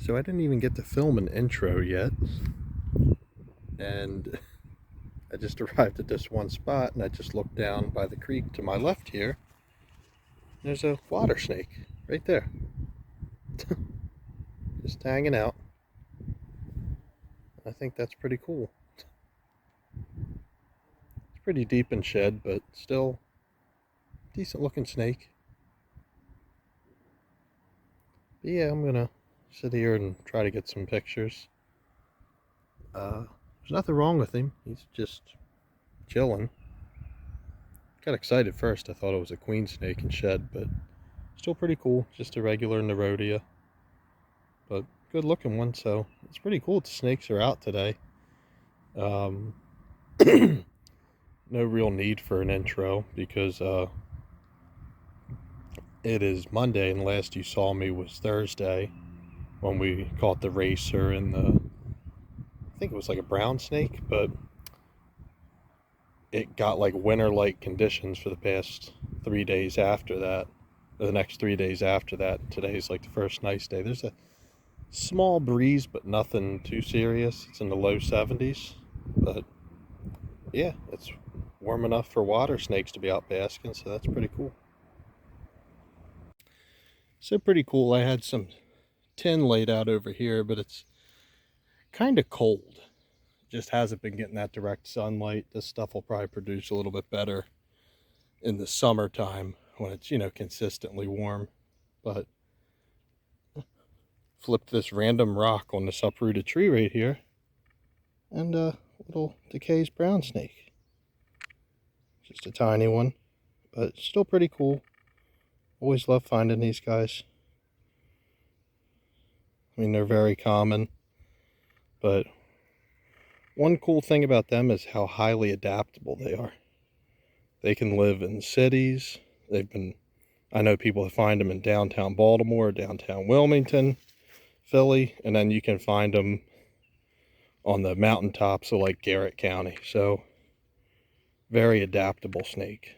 So I didn't even get to film an intro yet, and I just arrived at this one spot, and I just looked down by the creek to my left here. There's a water snake right there, just hanging out. I think that's pretty cool. It's pretty deep in shed, but still decent looking snake. But yeah, I'm gonna sit here and try to get some pictures. There's nothing wrong with him. He's just chilling. Got excited first. I thought it was a queen snake in shed, but still pretty cool. Just a regular Nerodia, but good looking one. So it's pretty cool that the snakes are out today. No real need for an intro because it is Monday, and last you saw me was Thursday when we caught the racer and I think it was like a brown snake, but it got like winter-like conditions for the past 3 days after that, or the next 3 days after that. Today's like the first nice day. There's a small breeze, but nothing too serious. It's in the low 70s, but yeah, it's warm enough for water snakes to be out basking, so that's pretty cool. So pretty cool. I had some tin laid out over here, but it's kind of cold. Just hasn't been getting that direct sunlight. This stuff will probably produce a little bit better in the summertime when it's, consistently warm. But flipped this random rock on this uprooted tree right here, and a little Decay's brown snake. Just a tiny one, but still pretty cool. Always love finding these guys. I mean, they're very common, but one cool thing about them is how highly adaptable they are. They can live in cities. I know people find them in downtown Baltimore, downtown Wilmington, Philly, and then you can find them on the mountaintops of like Garrett County. So very adaptable snake.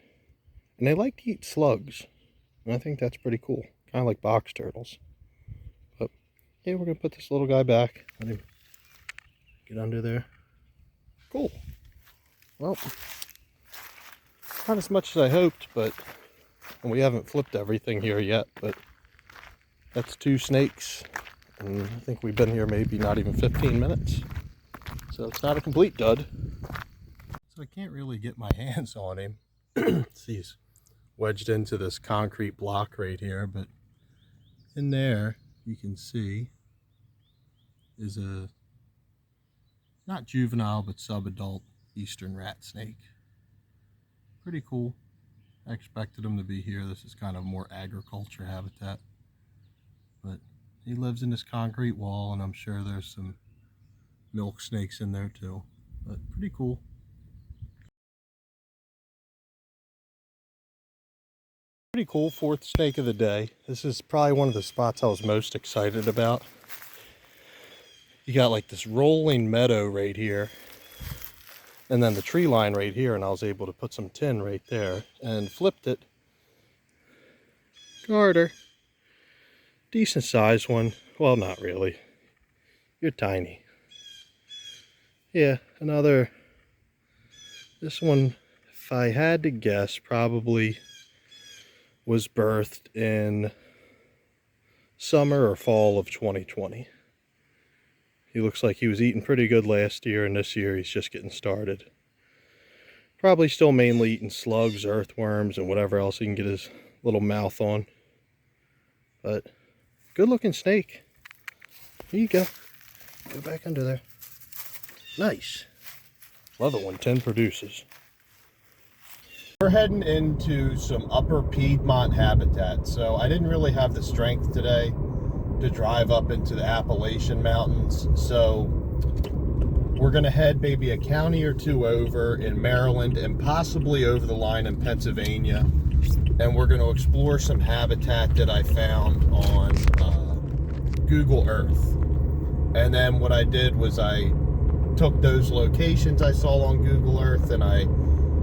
And they like to eat slugs. And I think that's pretty cool. Kind of like box turtles. But yeah, we're going to put this little guy back. Let him get under there. Cool. Well, not as much as I hoped, but we haven't flipped everything here yet, but that's 2 snakes, and I think we've been here maybe not even 15 minutes, so it's not a complete dud. So I can't really get my hands on him. See, he's wedged into this concrete block right here, but in there you can see is a not juvenile, but sub-adult eastern rat snake. Pretty cool. I expected him to be here. This is kind of more agriculture habitat. But he lives in this concrete wall, and I'm sure there's some milk snakes in there too. But pretty cool. Pretty cool, 4th snake of the day. This is probably one of the spots I was most excited about. You got like this rolling meadow right here, and then the tree line right here, and I was able to put some tin right there and flipped it. Garter. Decent sized one. Well, not really. You're tiny. Yeah, another. This one, if I had to guess, probably was birthed in summer or fall of 2020. He looks like he was eating pretty good last year, and this year he's just getting started. Probably still mainly eating slugs, earthworms, and whatever else he can get his little mouth on. But good looking snake. Here you go. Go back under there. Nice. Love it when tin produces. We're heading into some upper Piedmont habitat, so I didn't really have the strength today to drive up into the Appalachian Mountains, so we're going to head maybe a county or 2 over in Maryland and possibly over the line in Pennsylvania, and we're going to explore some habitat that I found on Google Earth. And then what I did was I took those locations I saw on Google Earth and I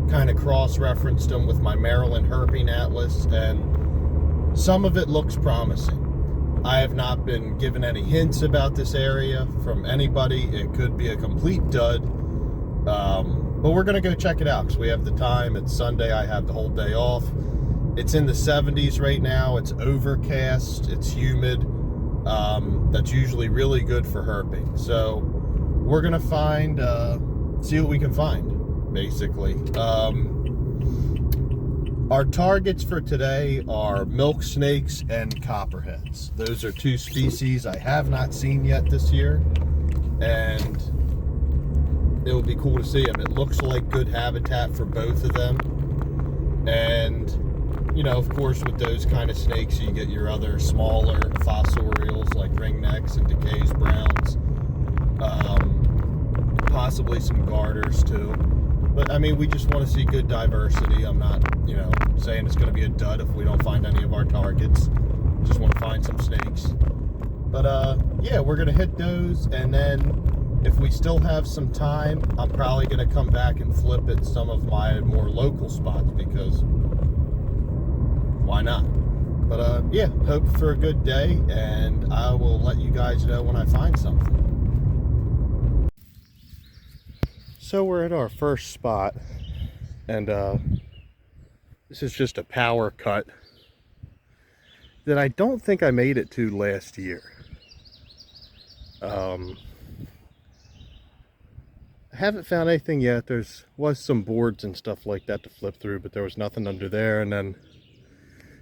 kind of cross-referenced them with my Maryland Herping Atlas, and some of it looks promising. I have not been given any hints about this area from anybody. It could be a complete dud. But we're going to go check it out because we have the time. It's Sunday. I have the whole day off. It's in the 70s right now. It's overcast. It's humid. That's usually really good for herping. So we're going to find, see what we can find, basically. Our targets for today are milk snakes and copperheads. Those are two species I have not seen yet this year, and it will be cool to see them. It looks like good habitat for both of them. And, you know, of course, with those kind of snakes, you get your other smaller fossorials like ringnecks and decays browns, possibly some garters too. But I mean, we just want to see good diversity. I'm not, you know, saying it's going to be a dud if we don't find any of our targets. Just want to find some snakes. But yeah, we're going to hit those, and then if we still have some time, I'm probably going to come back and flip at some of my more local spots, because why not? But yeah, hope for a good day, and I will let you guys know when I find something. So we're at our first spot, and this is just a power cut that I don't think I made it to last year. I haven't found anything yet. Was some boards and stuff like that to flip through, but there was nothing under there. And then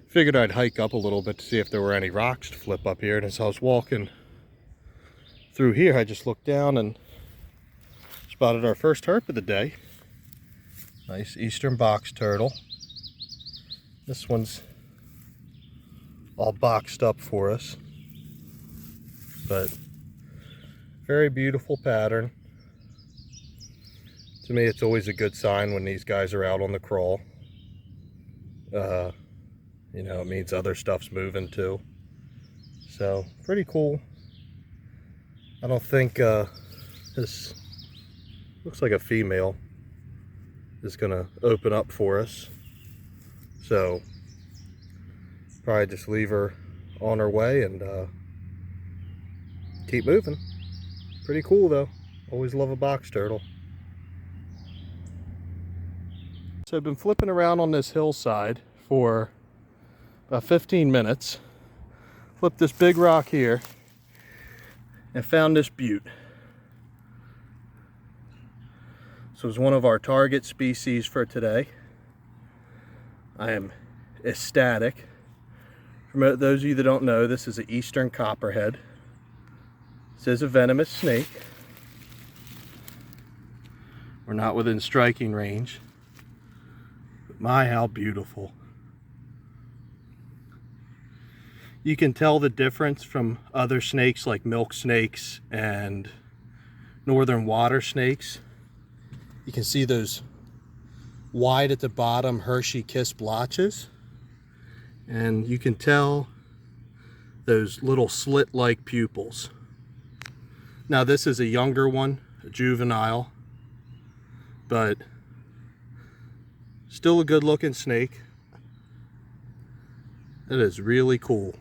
figured I'd hike up a little bit to see if there were any rocks to flip up here. And as I was walking through here, I just looked down and spotted our first herp of the day. Nice eastern box turtle. This one's all boxed up for us, but very beautiful pattern. To me, it's always a good sign when these guys are out on the crawl. You know, it means other stuff's moving too. So pretty cool. I don't think this looks like a female is gonna open up for us, so probably just leave her on her way and keep moving. Pretty cool though. Always love a box turtle. So I've been flipping around on this hillside for about 15 minutes. Flipped this big rock here and found this butte. So it's one of our target species for today. I am ecstatic. For those of you that don't know, this is an eastern copperhead. This is a venomous snake. We're not within striking range. But my, how beautiful. You can tell the difference from other snakes like milk snakes and northern water snakes. You can see those wide at the bottom Hershey kiss blotches, and you can tell those little slit-like pupils. Now this is a younger one, a juvenile, but still a good looking snake. It is really cool.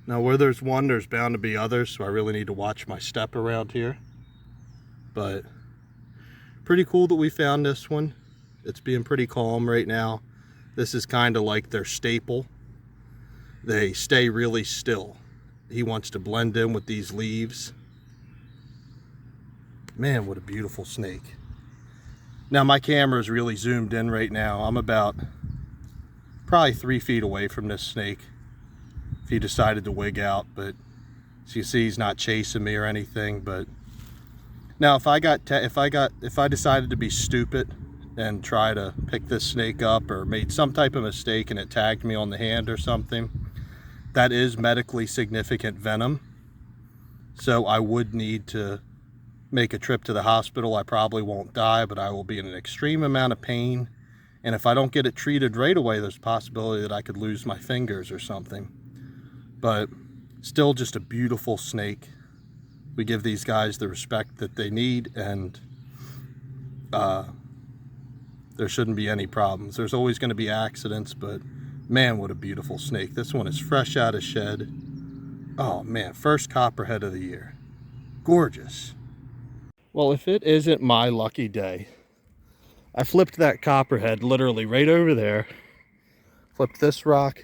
Now where there's one, there's bound to be others, so I really need to watch my step around here. But pretty cool that we found this one. It's being pretty calm right now. This is kind of like their staple. They stay really still. He wants to blend in with these leaves. Man, what a beautiful snake. Now my camera is really zoomed in right now. I'm about probably 3 feet away from this snake if he decided to wig out, but as you see, he's not chasing me or anything. But now if I decided to be stupid and try to pick this snake up or made some type of mistake and it tagged me on the hand or something, that is medically significant venom. So I would need to make a trip to the hospital. I probably won't die, but I will be in an extreme amount of pain. And if I don't get it treated right away, there's a possibility that I could lose my fingers or something. But still just a beautiful snake. We give these guys the respect that they need, and there shouldn't be any problems. There's always going to be accidents, but Man, what a beautiful snake. This one is fresh out of shed. Oh man, first copperhead of the year. Gorgeous. Well, if it isn't my lucky day, I flipped that copperhead literally right over there. Flipped this rock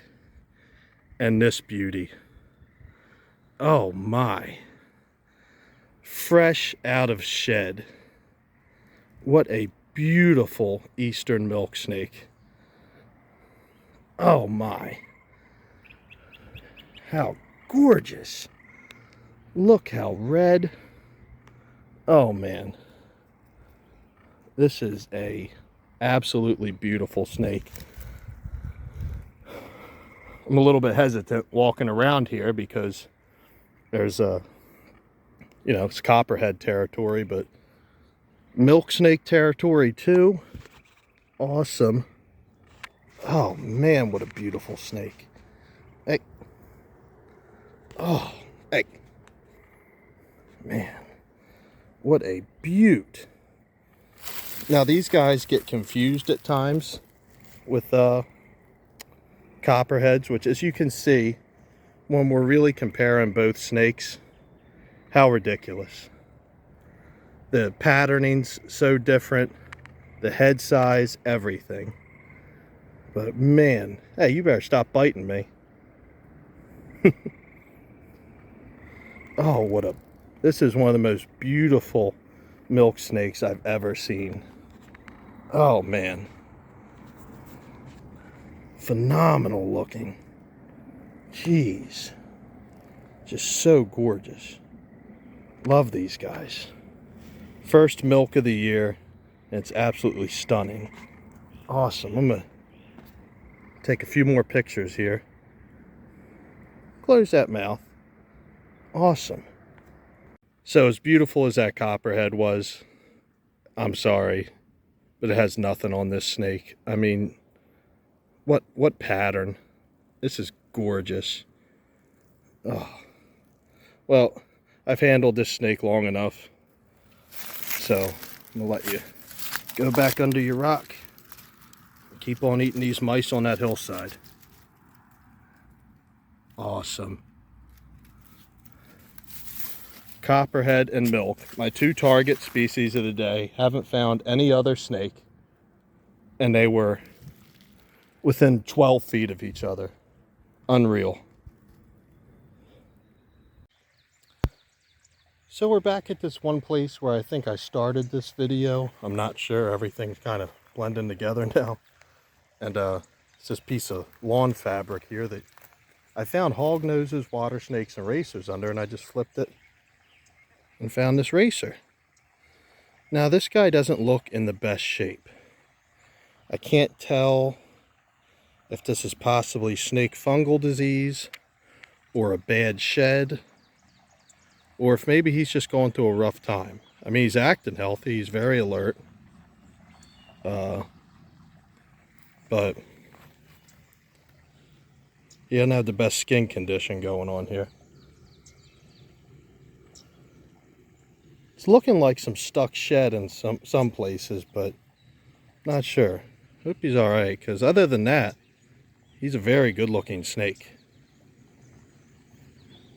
and this beauty. Oh my. Fresh out of shed. What a beautiful eastern milk snake. Oh my. How gorgeous. Look how red. Oh man. This is a absolutely beautiful snake. I'm a little bit hesitant walking around here because there's it's copperhead territory, but milk snake territory too. Awesome. Oh man, what a beautiful snake. Hey. Oh, hey. Man, what a beaut. Now these guys get confused at times with copperheads, which, as you can see, when we're really comparing both snakes, how ridiculous. The patterning's so different, the head size, everything. But man, hey, you better stop biting me. Oh, this is one of the most beautiful milk snakes I've ever seen. Oh man. Phenomenal looking. Jeez. Just so gorgeous. Love these guys. First milk of the year. And it's absolutely stunning. Awesome. I'm going to take a few more pictures here. Close that mouth. Awesome. So as beautiful as that copperhead was, I'm sorry, but it has nothing on this snake. I mean, what pattern? This is gorgeous. Oh. Well, I've handled this snake long enough, so I'm gonna let you go back under your rock and keep on eating these mice on that hillside. Awesome. Copperhead and milk, my two target species of the day. Haven't found any other snake, and they were within 12 feet of each other. Unreal. So we're back at this one place where I think I started this video. I'm not sure. Everything's kind of blending together now. And it's this piece of lawn fabric here that I found hog noses, water snakes, and racers under, and I just flipped it and found this racer. Now this guy doesn't look in the best shape. I can't tell if this is possibly snake fungal disease or a bad shed, or if maybe he's just going through a rough time. I mean, he's acting healthy, he's very alert, but he doesn't have the best skin condition going on here. It's looking like some stuck shed in some places, but not sure. Hope he's all right, because other than that, he's a very good looking snake.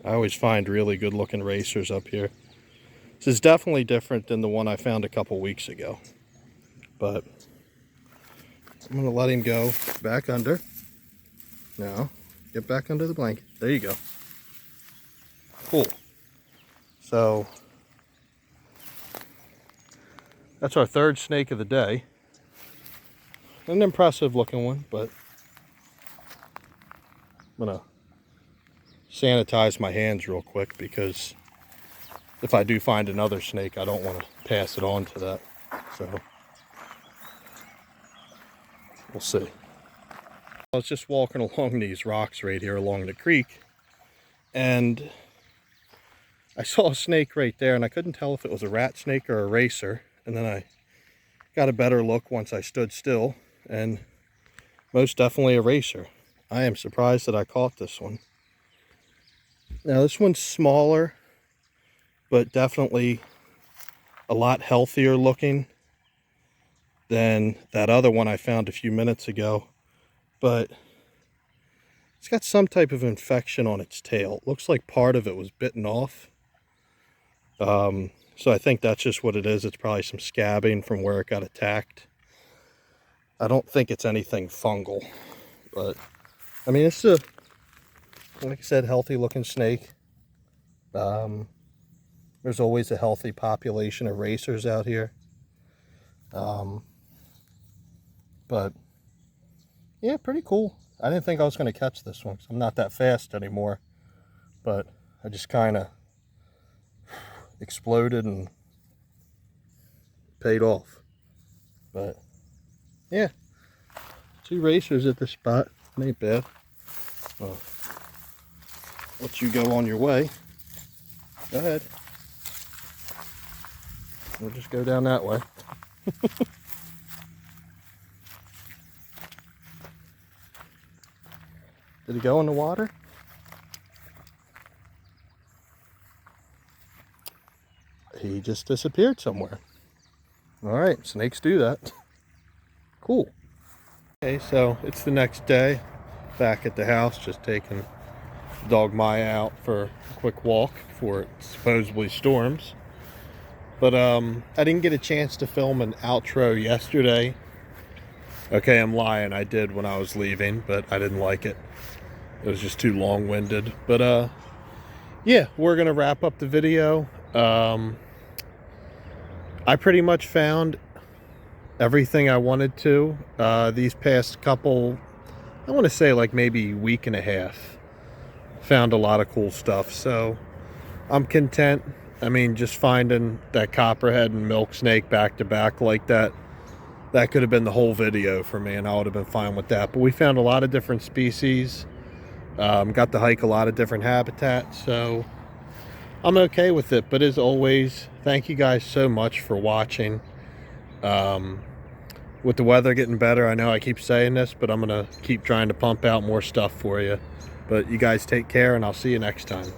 I always find really good looking racers up here. This is definitely different than the one I found a couple weeks ago, but I'm going to let him go back under. Now, get back under the blanket. There you go. Cool. So, that's our third snake of the day. An impressive looking one, but I'm going to sanitize my hands real quick, because if I do find another snake, I don't want to pass it on to that. So, we'll see. I was just walking along these rocks right here along the creek, and I saw a snake right there, and I couldn't tell if it was a rat snake or a racer. And then I got a better look once I stood still, and most definitely a racer. I am surprised that I caught this one. Now this one's smaller, but definitely a lot healthier looking than that other one I found a few minutes ago. But It's got some type of infection on its tail. It looks like part of it was bitten off. So I think that's just what it is. It's probably some scabbing from where it got attacked. I don't think it's anything fungal, but I mean, it's a, like I said, healthy looking snake. There's always a healthy population of racers out here. But yeah, pretty cool. I didn't think I was going to catch this one because I'm not that fast anymore, but I just kind of exploded and paid off. But yeah, 2 racers at this spot. It ain't bad. Well, let you go on your way. Go ahead. We'll just go down that way. Did he go in the water? He just disappeared somewhere. All right, snakes do that. Cool. Okay, so it's the next day. Back at the house, just taking dog Maya out for a quick walk before it supposedly storms. But I didn't get a chance to film an outro yesterday. Okay, I'm lying. I did when I was leaving, but I didn't like it. It was just too long-winded. But yeah, we're gonna wrap up the video. I pretty much found everything I wanted to. These past couple, I want to say like maybe week and a half, found a lot of cool stuff. So I'm content. I mean, just finding that copperhead and milk snake back to back like that, that could have been the whole video for me, and I would have been fine with that. But we found a lot of different species. Got to hike a lot of different habitats, so I'm okay with it. But as always, thank you guys so much for watching. With the weather getting better, I know I keep saying this, but I'm gonna keep trying to pump out more stuff for you. But you guys take care, and I'll see you next time.